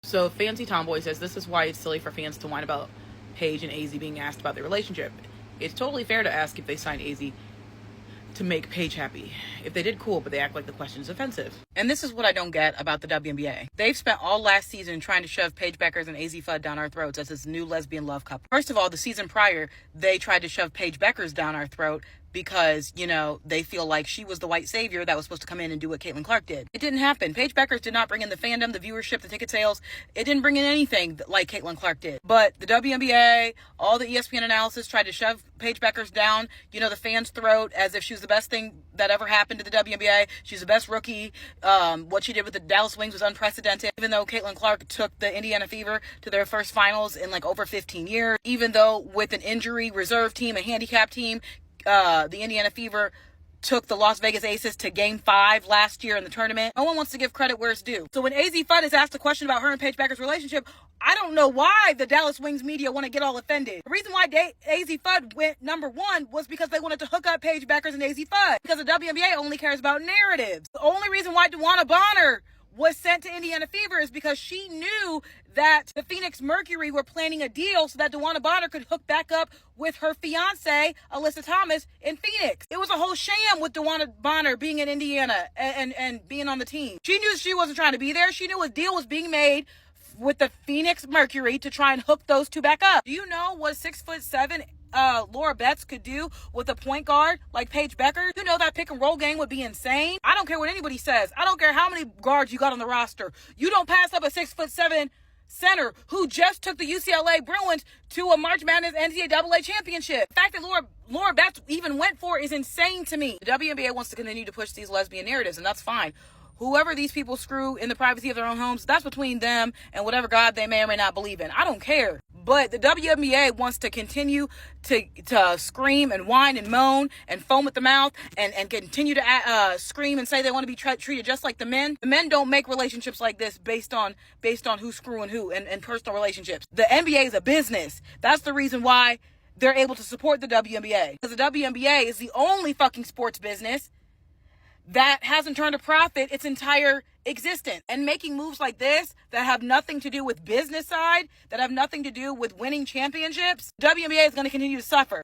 So Fancy Tomboy says this is why it's silly for fans to whine about Paige and AZ being asked about their relationship. It's totally fair to ask if they signed AZ to make Paige happy. If they did, cool, but they act like the question is offensive. And this is what I don't get about the WNBA. They've spent all last season trying to shove Paige Beckers and AZ Fudd down our throats as this new lesbian love couple. First of all, the season prior, they tried to shove Paige Beckers down our throat because, they feel like she was the white savior that was supposed to come in and do what Caitlin Clark did. It didn't happen. Paige Beckers did not bring in the fandom, the viewership, the ticket sales. It didn't bring in anything like Caitlin Clark did. But the WNBA, all the ESPN analysis tried to shove Paige Beckers down, the fans' throat as if she was the best thing that ever happened to the WNBA. She's the best rookie. What she did with the Dallas Wings was unprecedented. Even though Caitlin Clark took the Indiana Fever to their first finals in over 15 years. Even though with an injury reserve team, a handicap team, the Indiana Fever took the Las Vegas Aces to Game 5 last year in the tournament. No one wants to give credit where it's due. So when AZ Fudd is asked a question about her and Paige Beckers' relationship, I don't know why the Dallas Wings media want to get all offended. The reason why AZ Fudd went number one was because they wanted to hook up Paige Beckers and AZ Fudd. Because the WNBA only cares about narratives. The only reason why DeWanna Bonner was sent to Indiana Fever is because she knew that the Phoenix Mercury were planning a deal so that DeWanna Bonner could hook back up with her fiance, Alyssa Thomas, in Phoenix. It was a whole sham with DeWanna Bonner being in Indiana and being on the team. She knew she wasn't trying to be there. She knew a deal was being made with the Phoenix Mercury to try and hook those two back up. Do you know what 6'7" Laura Betts could do with a point guard like Paige Beckers? You know that pick and roll game would be insane. I don't care what anybody says. I don't care how many guards you got on the roster. You don't pass up a 6'7" center who just took the UCLA Bruins to a March Madness NCAA championship. The fact that Laura Betts even went for it is insane to me. The WNBA wants to continue to push these lesbian narratives, and that's fine. Whoever these people screw in the privacy of their own homes, that's between them and whatever God they may or may not believe in. I don't care. But the WNBA wants to continue to scream and whine and moan and foam at the mouth and continue to scream and say they want to be treated just like the men. The men don't make relationships like this based on who's screwing who and personal relationships. The NBA is a business. That's the reason why they're able to support the WNBA. Because the WNBA is the only fucking sports business that hasn't turned a profit its entire existence. And making moves like this that have nothing to do with business side, that have nothing to do with winning championships, WNBA is going to continue to suffer.